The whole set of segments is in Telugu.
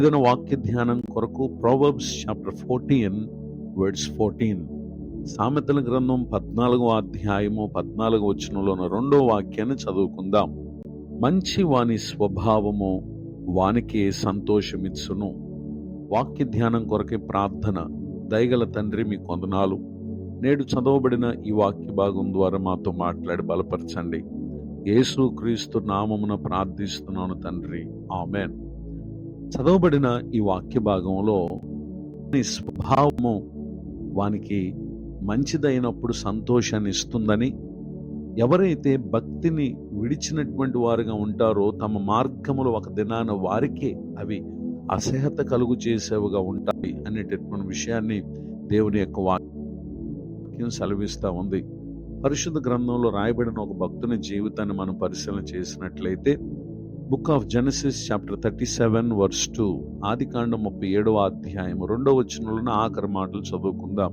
ఏదైనా వాక్య ధ్యానం కొరకు ప్రొవర్బ్స్ చాప్టర్ 14 వర్డ్స్ 14, సామెతల గ్రంథం 14వ అధ్యాయము 14వ వచనంలోని 2వ వాక్యాన్ని చదువుకుందాం. మంచి వాని స్వభావము వానికి సంతోషమిచ్చును. వాక్య ధ్యానం కొరకే ప్రార్థన. దయగల తండ్రి, మీ వందనాలు. నేడు చదవబడిన ఈ వాక్య భాగం ద్వారా మాతో మాట్లాడి బలపరచండి. యేసు క్రీస్తు నామమున ప్రార్థిస్తున్నాను తండ్రి, ఆమెన్. చదవబడిన ఈ వాక్య భాగంలో నీ స్వభావము వానికి మంచిదైనప్పుడు సంతోషాన్ని ఇస్తుందని, ఎవరైతే భక్తిని విడిచినటువంటి వారుగా ఉంటారో తమ మార్గములు ఒక దినాన వారికే అవి అసహ్యత కలుగు చేసేవిగా ఉంటాయి అనేటటువంటి విషయాన్ని దేవుని యొక్క వాక్యం సెలవిస్తూ ఉంది. పరిశుద్ధ గ్రంథంలో రాయబడిన ఒక భక్తుని జీవితాన్ని మనం పరిశీలన చేసినట్లయితే book of Genesis chapter 37 verse 2, ఆదికాండం 37వ అధ్యాయం 2వ వచనంలోని ఆఖరి మాటలు చదువుకుందాం.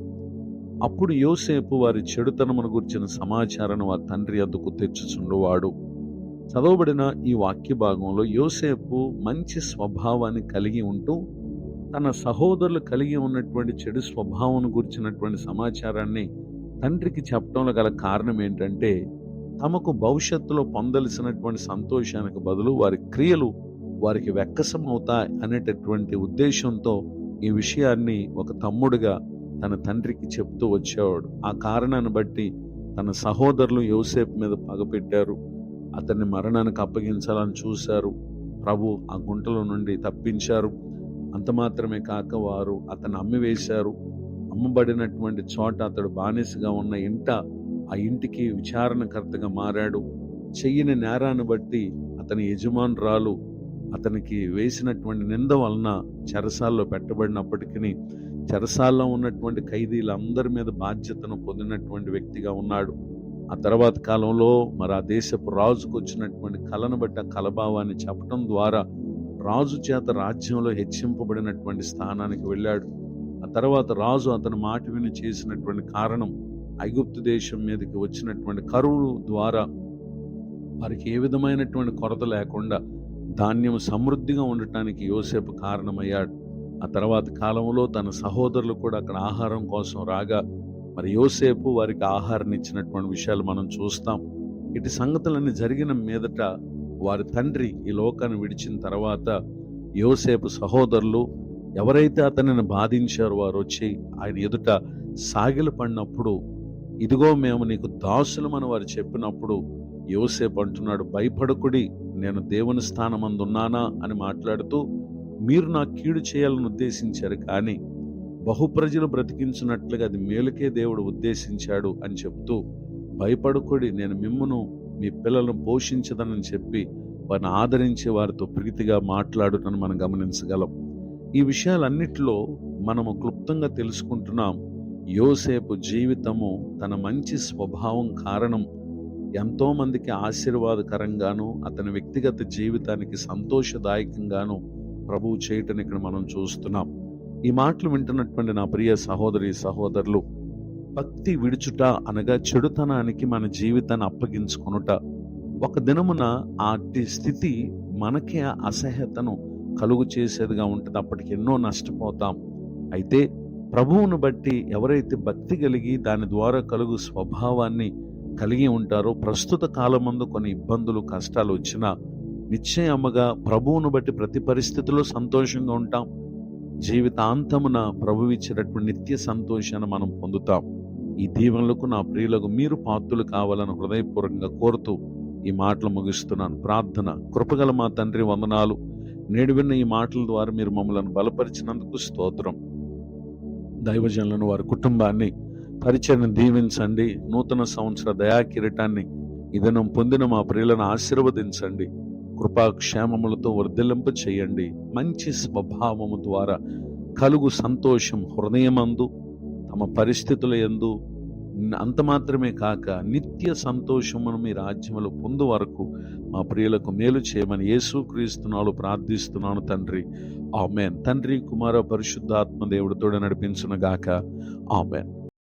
అప్పుడు యోసేపు వారి చెడుతనమును గురించిన సమాచారాన్ని వారి తండ్రి వద్దకు తెచ్చుచుండువాడు. చదవబడిన ఈ వాక్య భాగంలో యోసేపు మంచి స్వభావాన్ని కలిగి ఉంటూ తన సహోదరులు కలిగి ఉన్నటువంటి చెడు స్వభావం గురించినటువంటి సమాచారాన్ని తండ్రికి చెప్పడంలో గల కారణం ఏంటంటే, తమకు భవిష్యత్తులో పొందలసినటువంటి సంతోషానికి బదులు వారి క్రియలు వారికి వెక్కసం అవుతాయి అనేటటువంటి ఉద్దేశంతో ఈ విషయాన్ని ఒక తమ్ముడుగా తన తండ్రికి చెప్తూ వచ్చేవాడు. ఆ కారణాన్ని బట్టి తన సహోదరులు యోసేపు మీద పగపెట్టారు. అతన్ని మరణానికి అప్పగించాలని చూశారు. ప్రభు ఆ గుంటలో నుండి తప్పించారు. అంత మాత్రమే కాక వారు అతన్ని అమ్మివేశారు. అమ్మబడినటువంటి చోట అతడు బానిసగా ఉన్న ఇంట ఆ ఇంటికి విచారణకర్తగా మారాడు. చెయ్యని నేరాన్ని బట్టి అతని యజమానురాలు అతనికి వేసినటువంటి నింద వలన చెరసాల్లో పెట్టబడినప్పటికీ చెరసాల్లో ఉన్నటువంటి ఖైదీలందరి మీద బాధ్యతను పొందినటువంటి వ్యక్తిగా ఉన్నాడు. ఆ తర్వాత కాలంలో మరి ఆ దేశపు రాజుకు వచ్చినటువంటి కళను బట్టి ఆ కలభావాన్ని చెప్పడం ద్వారా రాజు చేత రాజ్యంలో హెచ్చింపబడినటువంటి స్థానానికి వెళ్ళాడు. ఆ తర్వాత రాజు అతని మాట విని చేసినటువంటి కారణం ఐగుప్తు దేశం మీదకి వచ్చినటువంటి కరువు ద్వారా వారికి ఏ విధమైనటువంటి కొరత లేకుండా ధాన్యం సమృద్ధిగా ఉండటానికి యోసేపు కారణమయ్యాడు. ఆ తర్వాత కాలంలో తన సహోదరులు కూడా అక్కడ ఆహారం కోసం రాగా మరి యోసేపు వారికి ఆహారం ఇచ్చినటువంటి విషయాలు మనం చూస్తాం. ఇటు సంగతులన్నీ జరిగిన మీదట వారి తండ్రి ఈ లోకాన్ని విడిచిన తర్వాత యోసేపు సహోదరులు ఎవరైతే అతనిని బాధించారో వారు వచ్చి ఆయన ఎదుట సాగిల పడినప్పుడు, ఇదిగో మేము నీకు దాసులమని వారు చెప్పినప్పుడు యోసేపు అంటున్నాడు, భయపడకుడి, నేను దేవుని స్థానమందున్నానా అని మాట్లాడుతూ, మీరు నా కీడు చేయాలని ఉద్దేశించారు, కానీ బహుప్రజలు బ్రతికించినట్లుగా అది మేలుకే దేవుడు ఉద్దేశించాడు అని చెప్తూ, భయపడకుడి, నేను మిమ్మును మీ పిల్లలను పోషించదనని చెప్పి వారిని ఆదరించి వారితో ప్రీతిగా మాట్లాడుటను మనం గమనించగలం. ఈ విషయాలన్నిటిలో మనము క్లుప్తంగా తెలుసుకుంటున్నాం. యోసేపు జీవితము తన మంచి స్వభావం కారణం ఎంతో మందికి ఆశీర్వాదకరంగాను అతని వ్యక్తిగత జీవితానికి సంతోషదాయకంగాను ప్రభువు చేయటం ఇక్కడ మనం చూస్తున్నాం. ఈ మాటలు వింటున్నటువంటి నా ప్రియ సహోదరి సహోదరులు, భక్తి విడుచుట అనగా చెడుతనానికి మన జీవితాన్ని అప్పగించుకొనుట. ఒక దినమున ఆ స్థితి మనకే అసహ్యతను కలుగు చేసేదిగా ఉంటుంది. అప్పటికి ఎన్నో నష్టపోతాం. అయితే ప్రభువును బట్టి ఎవరైతే భక్తి కలిగి దాని ద్వారా కలుగు స్వభావాన్ని కలిగి ఉంటారో, ప్రస్తుత కాలమందు కొన్ని ఇబ్బందులు కష్టాలు వచ్చినా నిశ్చయముగా ప్రభువును బట్టి ప్రతి పరిస్థితిలో సంతోషంగా ఉంటాం. జీవితాంతమున ప్రభువు ఇచ్చినటువంటి నిత్య సంతోషాన్ని మనం పొందుతాం. ఈ దీవెనలకు నా ప్రియులకు మీరు పాత్రులు కావాలని హృదయపూర్వకంగా కోరుతూ ఈ మాటలు ముగిస్తున్నాను. ప్రార్థన. కృపగల మా తండ్రి, వందనాలు. నేడు విన్న ఈ మాటల ద్వారా మీరు మమ్మల్ని బలపరిచినందుకు స్తోత్రం. దైవజనులను వారి కుటుంబాన్ని పరిచయను దీవించండి. నూతన సంవత్సర దయాకిరీటాన్ని ఈ దినం పొందిన మా ప్రియులను ఆశీర్వదించండి. కృపాక్షేమములతో వర్ధిల్లింప చేయండి. మంచి స్వభావము ద్వారా కలుగు సంతోషం హృదయమందు, తమ పరిస్థితుల యందు అంత మాత్రమే కాక నిత్య సంతోషమును మీ రాజ్యములో పొందు వరకు మా ప్రియులకు మేలు చేయమని యేసు క్రీస్తునాలు ప్రార్థిస్తున్నాను తండ్రి, ఆమెన్. తండ్రి, కుమార, పరిశుద్ధాత్మ దేవుడితో నడిపించును గాక, ఆమెన్.